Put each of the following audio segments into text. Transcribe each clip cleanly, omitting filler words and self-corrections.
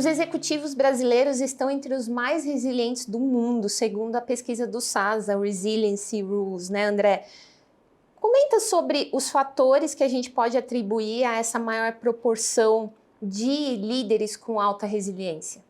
Os executivos brasileiros estão entre os mais resilientes do mundo, segundo a pesquisa do SAS, a Resiliency Rules, né, André? Comenta sobre os fatores que a gente pode atribuir a essa maior proporção de líderes com alta resiliência.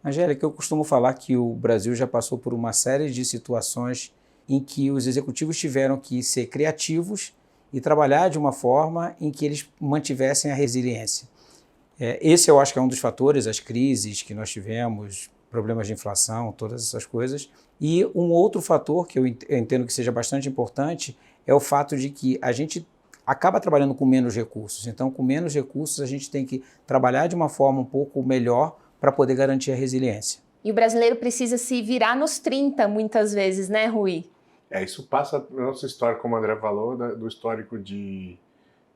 Angélica, eu costumo falar que o Brasil já passou por uma série de situações em que os executivos tiveram que ser criativos e trabalhar de uma forma em que eles mantivessem a resiliência. Esse eu acho que é um dos fatores, as crises que nós tivemos, problemas de inflação, todas essas coisas. E um outro fator que eu entendo que seja bastante importante é o fato de que a gente acaba trabalhando com menos recursos. Então, com menos recursos, a gente tem que trabalhar de uma forma um pouco melhor para poder garantir a resiliência. E o brasileiro precisa se virar nos 30 muitas vezes, né, Rui? Isso passa na nossa história, como o André falou, do histórico de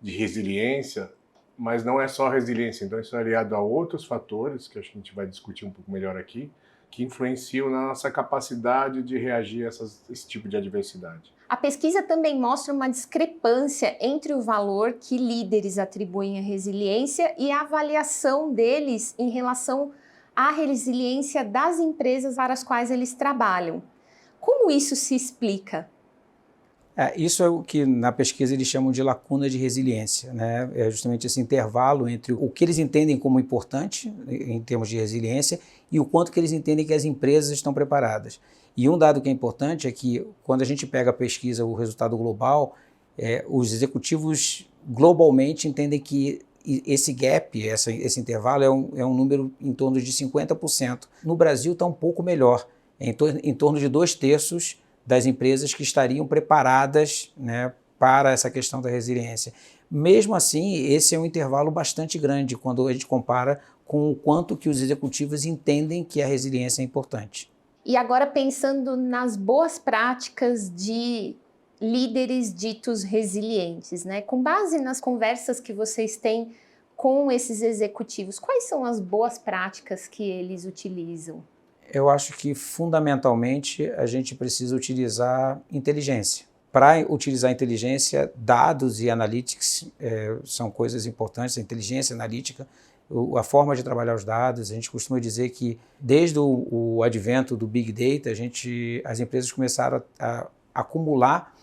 resiliência, mas não é só resiliência, então isso é aliado a outros fatores, que acho que a gente vai discutir um pouco melhor aqui, que influenciam na nossa capacidade de reagir a esse tipo de adversidade. A pesquisa também mostra uma discrepância entre o valor que líderes atribuem à resiliência e a avaliação deles em relação à resiliência das empresas para as quais eles trabalham. Como isso se explica? Isso é o que na pesquisa eles chamam de lacuna de resiliência, né? É justamente esse intervalo entre o que eles entendem como importante em termos de resiliência e o quanto que eles entendem que as empresas estão preparadas. E um dado que é importante é que quando a gente pega a pesquisa, o resultado global, os executivos globalmente entendem que esse gap, esse intervalo é um número em torno de 50%. No Brasil está um pouco melhor, em torno de 2/3 das empresas que estariam preparadas, né, para essa questão da resiliência. Mesmo assim, esse é um intervalo bastante grande quando a gente compara com o quanto que os executivos entendem que a resiliência é importante. E agora pensando nas boas práticas de líderes ditos resilientes, né? Com base nas conversas que vocês têm com esses executivos, quais são as boas práticas que eles utilizam? Eu acho que, fundamentalmente, a gente precisa utilizar inteligência. Para utilizar inteligência, dados e analytics são coisas importantes, a inteligência analítica, a forma de trabalhar os dados. A gente costuma dizer que, desde o advento do Big Data, as empresas começaram a acumular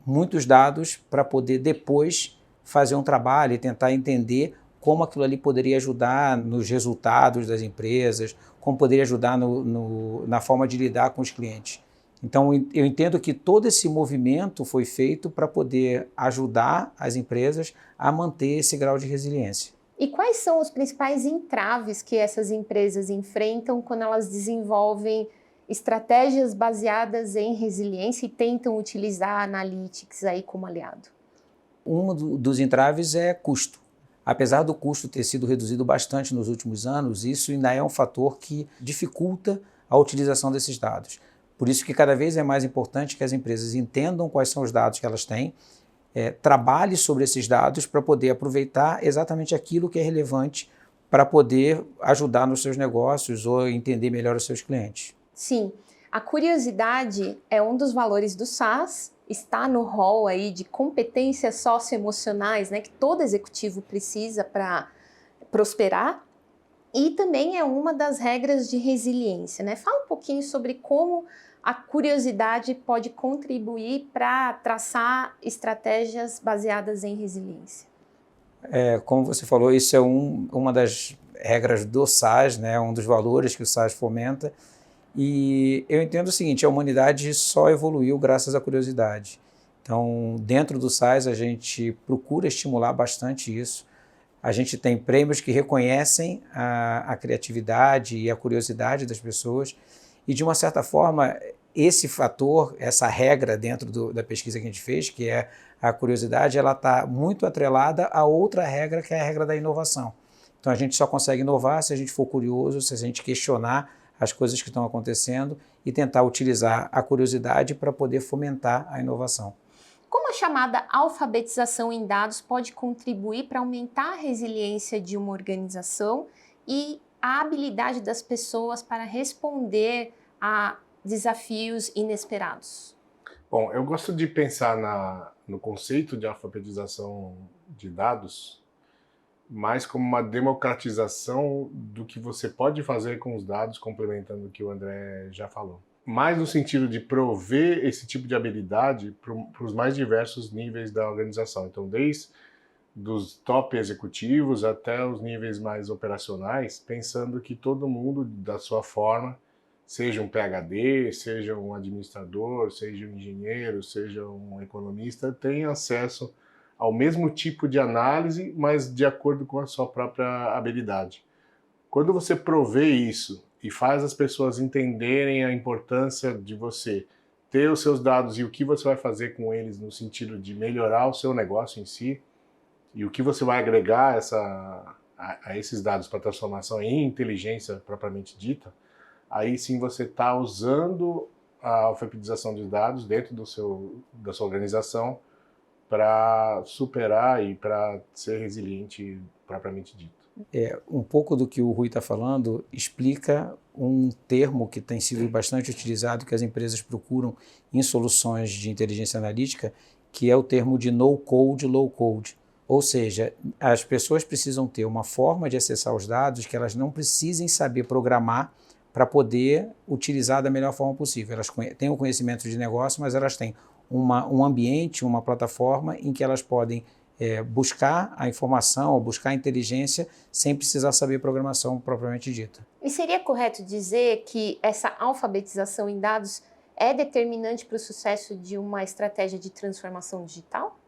muitos dados para poder depois fazer um trabalho e tentar entender como aquilo ali poderia ajudar nos resultados das empresas, como poderia ajudar na forma de lidar com os clientes. Então, eu entendo que todo esse movimento foi feito para poder ajudar as empresas a manter esse grau de resiliência. E quais são os principais entraves que essas empresas enfrentam quando elas desenvolvem estratégias baseadas em resiliência e tentam utilizar a Analytics aí como aliado? Um dos entraves é custo. Apesar do custo ter sido reduzido bastante nos últimos anos, isso ainda é um fator que dificulta a utilização desses dados. Por isso que cada vez é mais importante que as empresas entendam quais são os dados que elas têm, trabalhe sobre esses dados para poder aproveitar exatamente aquilo que é relevante para poder ajudar nos seus negócios ou entender melhor os seus clientes. Sim, a curiosidade é um dos valores do SAS, está no rol aí de competências socioemocionais, né, que todo executivo precisa para prosperar, e também é uma das regras de resiliência, né? Fala um pouquinho sobre como a curiosidade pode contribuir para traçar estratégias baseadas em resiliência. Como você falou, isso é uma das regras do SAS, né, um dos valores que o SAS fomenta. E eu entendo o seguinte, a humanidade só evoluiu graças à curiosidade. Então, dentro do SAS, a gente procura estimular bastante isso. A gente tem prêmios que reconhecem a criatividade e a curiosidade das pessoas. E, de uma certa forma, esse fator, essa regra dentro da pesquisa que a gente fez, que é a curiosidade, ela está muito atrelada a outra regra, que é a regra da inovação. Então, a gente só consegue inovar se a gente for curioso, se a gente questionar as coisas que estão acontecendo e tentar utilizar a curiosidade para poder fomentar a inovação. Como a chamada alfabetização em dados pode contribuir para aumentar a resiliência de uma organização e a habilidade das pessoas para responder a desafios inesperados? Bom, eu gosto de pensar no conceito de alfabetização de dados mais como uma democratização do que você pode fazer com os dados, complementando o que o André já falou. Mais no sentido de prover esse tipo de habilidade para os mais diversos níveis da organização. Então, desde dos top executivos até os níveis mais operacionais, pensando que todo mundo, da sua forma, seja um PhD, seja um administrador, seja um engenheiro, seja um economista, tenha acesso ao mesmo tipo de análise, mas de acordo com a sua própria habilidade. Quando você provê isso e faz as pessoas entenderem a importância de você ter os seus dados e o que você vai fazer com eles no sentido de melhorar o seu negócio em si, e o que você vai agregar a esses dados para transformação em inteligência propriamente dita, aí sim você está usando a alfabetização de dados dentro da sua organização para superar e para ser resiliente propriamente dito. Um pouco do que o Rui está falando explica um termo que tem sido bastante utilizado, que as empresas procuram em soluções de inteligência analítica, que é o termo de no-code, low-code. Ou seja, as pessoas precisam ter uma forma de acessar os dados que elas não precisem saber programar para poder utilizar da melhor forma possível. Elas têm o conhecimento de negócio, mas elas têm um ambiente, uma plataforma em que elas podem buscar a informação ou buscar a inteligência sem precisar saber programação propriamente dita. E seria correto dizer que essa alfabetização em dados é determinante para o sucesso de uma estratégia de transformação digital?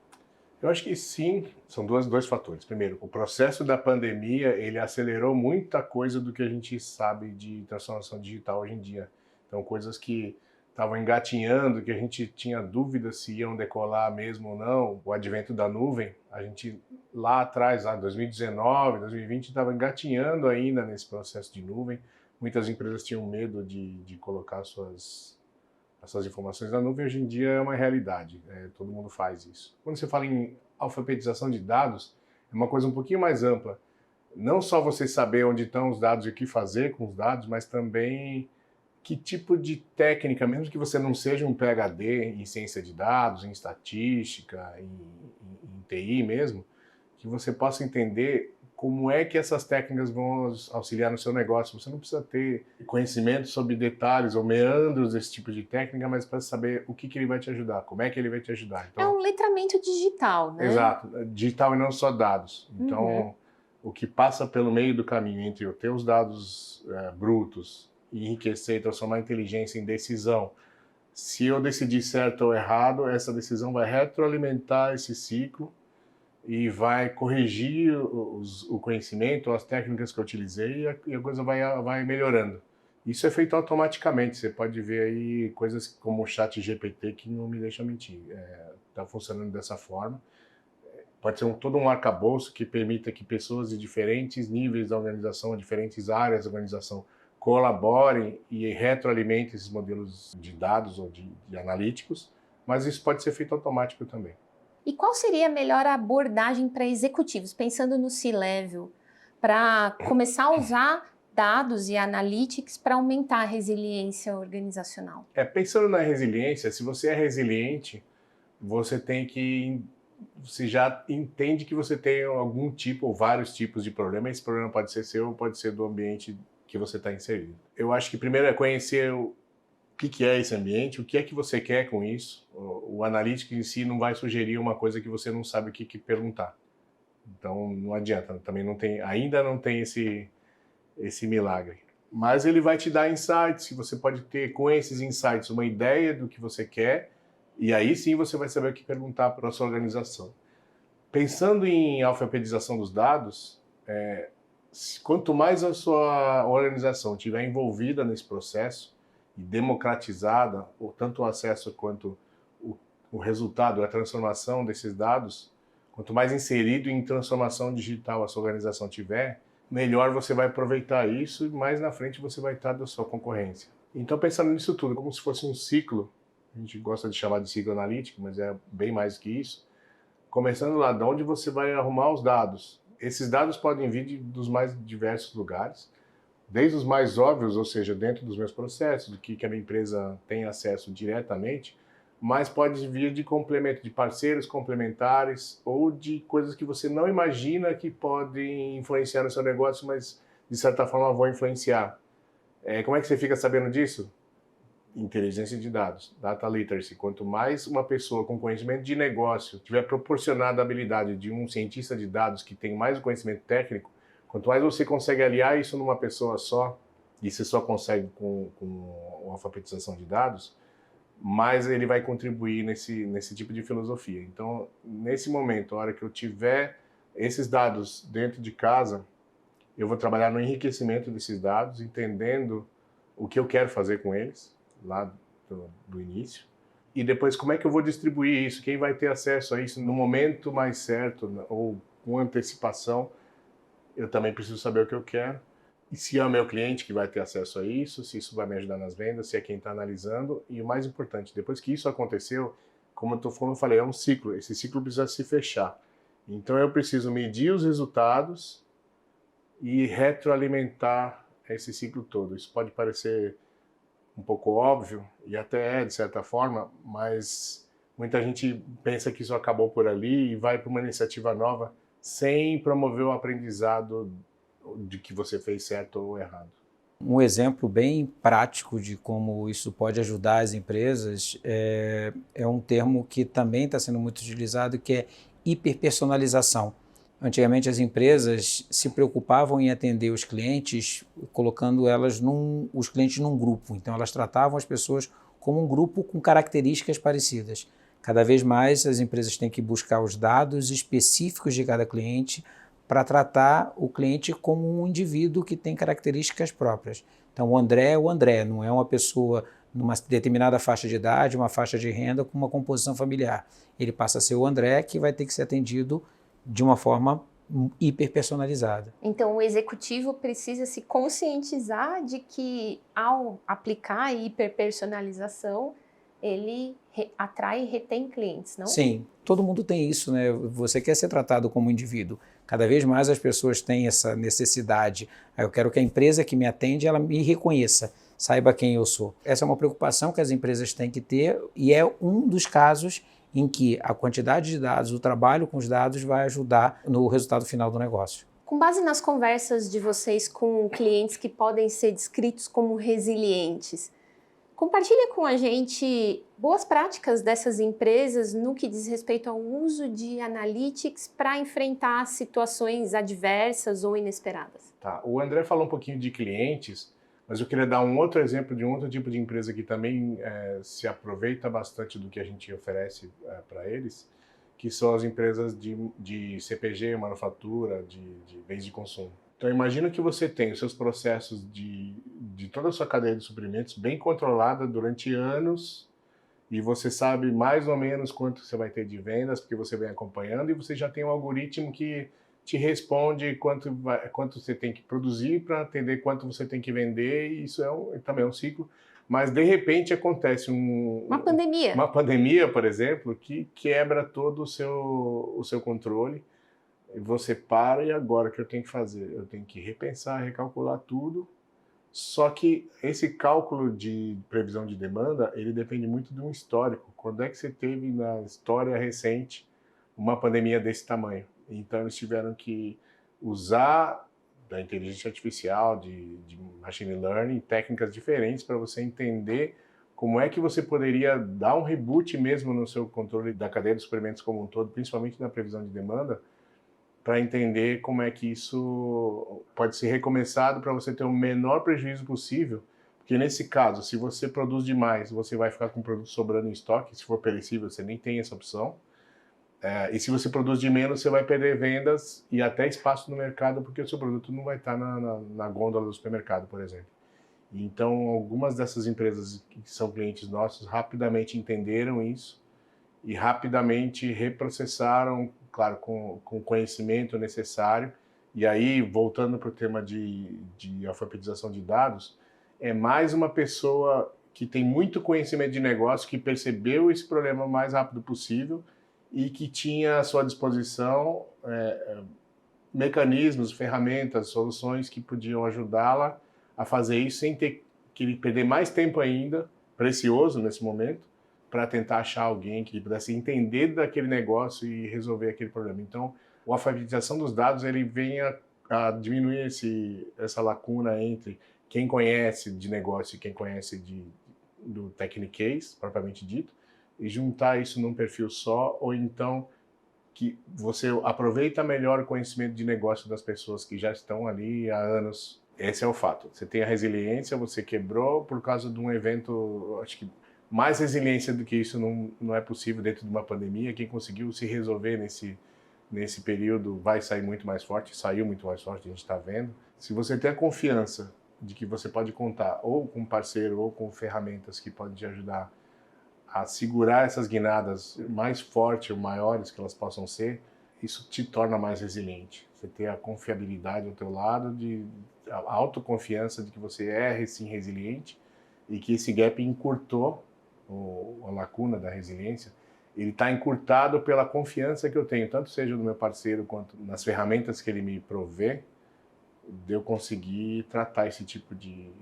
Eu acho que sim, são dois fatores. Primeiro, o processo da pandemia, ele acelerou muita coisa do que a gente sabe de transformação digital hoje em dia. Então, coisas que estavam engatinhando, que a gente tinha dúvida se iam decolar mesmo ou não, o advento da nuvem, a gente lá atrás, lá em 2019, 2020, estava engatinhando ainda nesse processo de nuvem. Muitas empresas tinham medo de colocar essas informações na nuvem. Hoje em dia é uma realidade, todo mundo faz isso. Quando você fala em alfabetização de dados, é uma coisa um pouquinho mais ampla. Não só você saber onde estão os dados e o que fazer com os dados, mas também que tipo de técnica, mesmo que você não seja um PhD em ciência de dados, em estatística, em TI mesmo, que você possa entender como é que essas técnicas vão auxiliar no seu negócio. Você não precisa ter conhecimento sobre detalhes ou meandros desse tipo de técnica, mas para saber o que ele vai te ajudar, como é que ele vai te ajudar. Então, é um letramento digital, né? Exato, digital e não só dados. Então, o que passa pelo meio do caminho entre eu ter os dados brutos e enriquecer e transformar a inteligência em decisão. Se eu decidir certo ou errado, essa decisão vai retroalimentar esse ciclo e vai corrigir o conhecimento, as técnicas que eu utilizei e a coisa vai melhorando. Isso é feito automaticamente. Você pode ver aí coisas como o ChatGPT que não me deixa mentir. Está funcionando dessa forma. Pode ser todo um arcabouço que permita que pessoas de diferentes níveis da organização, diferentes áreas da organização, colaborem e retroalimentem esses modelos de dados ou de analíticos, mas isso pode ser feito automático também. E qual seria a melhor abordagem para executivos, pensando no C-Level, para começar a usar dados e analytics para aumentar a resiliência organizacional? Pensando na resiliência, se você é resiliente, você já entende que você tem algum tipo ou vários tipos de problema. Esse problema pode ser seu ou pode ser do ambiente que você está inserido. Eu acho que primeiro é conhecer o que é esse ambiente, o que é que você quer com isso. O analítico em si não vai sugerir uma coisa que você não sabe o que perguntar. Então não adianta, ainda não tem esse milagre. Mas ele vai te dar insights, que você pode ter com esses insights uma ideia do que você quer, e aí sim você vai saber o que perguntar para a sua organização. Pensando em alfabetização dos dados, quanto mais a sua organização estiver envolvida nesse processo e democratizada, tanto o acesso quanto o resultado, a transformação desses dados, quanto mais inserido em transformação digital a sua organização tiver, melhor você vai aproveitar isso e mais na frente você vai estar da sua concorrência. Então, pensando nisso tudo, como se fosse um ciclo, a gente gosta de chamar de ciclo analítico, mas é bem mais que isso, começando lá de onde você vai arrumar os dados. Esses dados podem vir dos mais diversos lugares, desde os mais óbvios, ou seja, dentro dos meus processos, do que a minha empresa tem acesso diretamente, mas pode vir de complemento, de parceiros complementares ou de coisas que você não imagina que podem influenciar no seu negócio, mas de certa forma vão influenciar. Como é que você fica sabendo disso? Inteligência de dados, data literacy. Quanto mais uma pessoa com conhecimento de negócio tiver proporcionado a habilidade de um cientista de dados que tem mais o conhecimento técnico, quanto mais você consegue aliar isso numa pessoa só, e você só consegue com a alfabetização de dados, mais ele vai contribuir nesse tipo de filosofia. Então, nesse momento, a hora que eu tiver esses dados dentro de casa, eu vou trabalhar no enriquecimento desses dados, entendendo o que eu quero fazer com eles, lá do início, e depois como é que eu vou distribuir isso, quem vai ter acesso a isso no momento mais certo, ou com antecipação. Eu também preciso saber o que eu quero, e se é o meu cliente que vai ter acesso a isso, se isso vai me ajudar nas vendas, se é quem está analisando, e o mais importante, depois que isso aconteceu, como eu falei, é um ciclo, esse ciclo precisa se fechar. Então eu preciso medir os resultados e retroalimentar esse ciclo todo. Isso pode parecer um pouco óbvio, e até é, de certa forma, mas muita gente pensa que isso acabou por ali e vai para uma iniciativa nova sem promover o aprendizado de que você fez certo ou errado. Um exemplo bem prático de como isso pode ajudar as empresas é um termo que também está sendo muito utilizado, que é hiperpersonalização. Antigamente as empresas se preocupavam em atender os clientes, colocando os clientes num grupo. Então elas tratavam as pessoas como um grupo com características parecidas. Cada vez mais as empresas têm que buscar os dados específicos de cada cliente para tratar o cliente como um indivíduo que tem características próprias. Então o André é o André, não é uma pessoa numa determinada faixa de idade, uma faixa de renda com uma composição familiar. Ele passa a ser o André, que vai ter que ser atendido de uma forma hiperpersonalizada. Então, o executivo precisa se conscientizar de que, ao aplicar a hiperpersonalização, ele atrai e retém clientes, não? Sim, todo mundo tem isso, né? Você quer ser tratado como indivíduo. Cada vez mais as pessoas têm essa necessidade. Eu quero que a empresa que me atende, ela me reconheça, saiba quem eu sou. Essa é uma preocupação que as empresas têm que ter e é um dos casos em que a quantidade de dados, o trabalho com os dados vai ajudar no resultado final do negócio. Com base nas conversas de vocês com clientes que podem ser descritos como resilientes, compartilha com a gente boas práticas dessas empresas no que diz respeito ao uso de analytics para enfrentar situações adversas ou inesperadas. Tá. O André falou um pouquinho de clientes, mas eu queria dar um outro exemplo de um outro tipo de empresa que também se aproveita bastante do que a gente oferece para eles, que são as empresas de CPG, manufatura, de bens de consumo. Então imagina que você tem os seus processos de toda a sua cadeia de suprimentos bem controlada durante anos, e você sabe mais ou menos quanto você vai ter de vendas, porque você vem acompanhando, e você já tem um algoritmo que te responde quanto você tem que produzir para atender quanto você tem que vender, e isso também é um ciclo. Mas, de repente, acontece uma pandemia. Uma pandemia, por exemplo, que quebra todo o seu controle, e você para, e agora o que eu tenho que fazer? Eu tenho que repensar, recalcular tudo, só que esse cálculo de previsão de demanda, ele depende muito de um histórico. Quando é que você teve na história recente uma pandemia desse tamanho? Então eles tiveram que usar da inteligência artificial, de machine learning, técnicas diferentes para você entender como é que você poderia dar um reboot mesmo no seu controle da cadeia de suprimentos como um todo, principalmente na previsão de demanda, para entender como é que isso pode ser recomeçado para você ter o menor prejuízo possível, porque nesse caso, se você produz demais, você vai ficar com o produto sobrando em estoque, se for perecível, você nem tem essa opção. E se você produz de menos, você vai perder vendas e até espaço no mercado, porque o seu produto não vai estar na gôndola do supermercado, por exemplo. Então, algumas dessas empresas que são clientes nossos rapidamente entenderam isso e rapidamente reprocessaram, claro, com o conhecimento necessário. E aí, voltando para o tema de alfabetização de dados, é mais uma pessoa que tem muito conhecimento de negócio, que percebeu esse problema o mais rápido possível e que tinha à sua disposição mecanismos, ferramentas, soluções que podiam ajudá-la a fazer isso sem ter que perder mais tempo ainda, precioso nesse momento, para tentar achar alguém que pudesse entender daquele negócio e resolver aquele problema. Então, a alfabetização dos dados ele vem a diminuir essa lacuna entre quem conhece de negócio e quem conhece do techniquez, propriamente dito, e juntar isso num perfil só, ou então que você aproveita melhor o conhecimento de negócio das pessoas que já estão ali há anos. Esse é o fato. Você tem a resiliência, você quebrou por causa de um evento, acho que mais resiliência do que isso não é possível dentro de uma pandemia. Quem conseguiu se resolver nesse período vai sair muito mais forte, saiu muito mais forte, a gente está vendo. Se você tem a confiança de que você pode contar ou com um parceiro ou com ferramentas que podem te ajudar a segurar essas guinadas mais fortes ou maiores que elas possam ser, isso te torna mais resiliente. Você ter a confiabilidade ao teu lado, a autoconfiança de que você é sim resiliente e que esse gap encurtou, a lacuna da resiliência, ele está encurtado pela confiança que eu tenho, tanto seja no meu parceiro quanto nas ferramentas que ele me provê, de eu conseguir tratar esse tipo de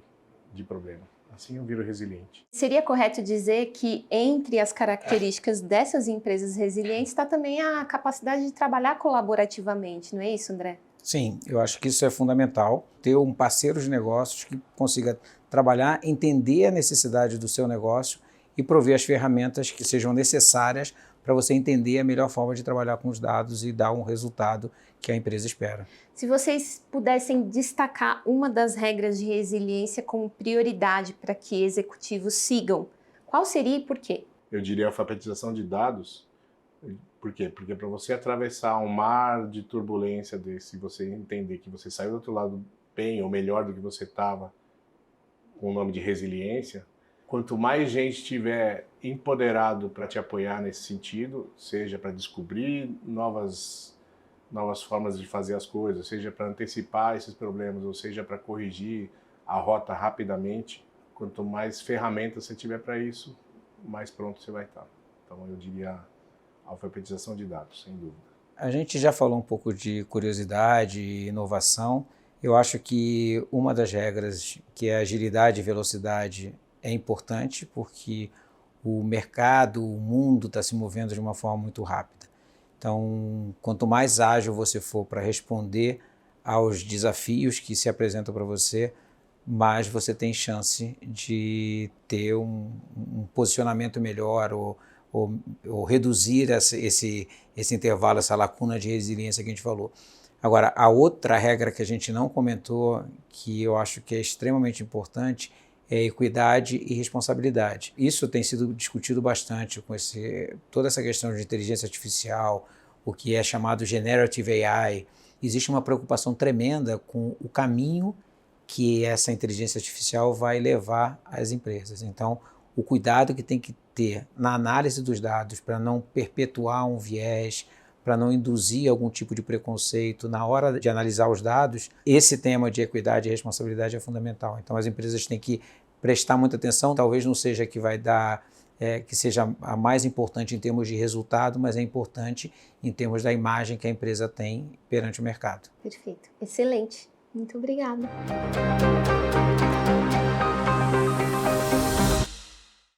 problema. Assim eu viro resiliente. Seria correto dizer que entre as características dessas empresas resilientes está também a capacidade de trabalhar colaborativamente, não é isso, André? Sim, eu acho que isso é fundamental, ter um parceiro de negócios que consiga trabalhar, entender a necessidade do seu negócio e prover as ferramentas que sejam necessárias para você entender a melhor forma de trabalhar com os dados e dar um resultado que a empresa espera. Se vocês pudessem destacar uma das regras de resiliência como prioridade para que executivos sigam, qual seria e por quê? Eu diria a alfabetização de dados. Por quê? Porque para você atravessar um mar de turbulência desse, você entender que você saiu do outro lado bem ou melhor do que você estava, com o nome de resiliência, quanto mais gente tiver empoderado para te apoiar nesse sentido, seja para descobrir novas formas de fazer as coisas, seja para antecipar esses problemas, ou seja para corrigir a rota rapidamente, quanto mais ferramentas você tiver para isso, mais pronto você vai estar. Então eu diria a alfabetização de dados, sem dúvida. A gente já falou um pouco de curiosidade e inovação. Eu acho que uma das regras, que é agilidade e velocidade, é importante porque o mercado, o mundo está se movendo de uma forma muito rápida. Então, quanto mais ágil você for para responder aos desafios que se apresentam para você, mais você tem chance de ter um posicionamento melhor ou reduzir esse intervalo, essa lacuna de resiliência que a gente falou. Agora, a outra regra que a gente não comentou, que eu acho que é extremamente importante, é equidade e responsabilidade. Isso tem sido discutido bastante com toda essa questão de inteligência artificial, o que é chamado Generative AI. Existe uma preocupação tremenda com o caminho que essa inteligência artificial vai levar às empresas. Então, o cuidado que tem que ter na análise dos dados para não perpetuar um viés, para não induzir algum tipo de preconceito na hora de analisar os dados, esse tema de equidade e responsabilidade é fundamental. Então, as empresas têm que prestar muita atenção, talvez não seja que vai dar, que seja a mais importante em termos de resultado, mas é importante em termos da imagem que a empresa tem perante o mercado. Perfeito, excelente. Muito obrigada.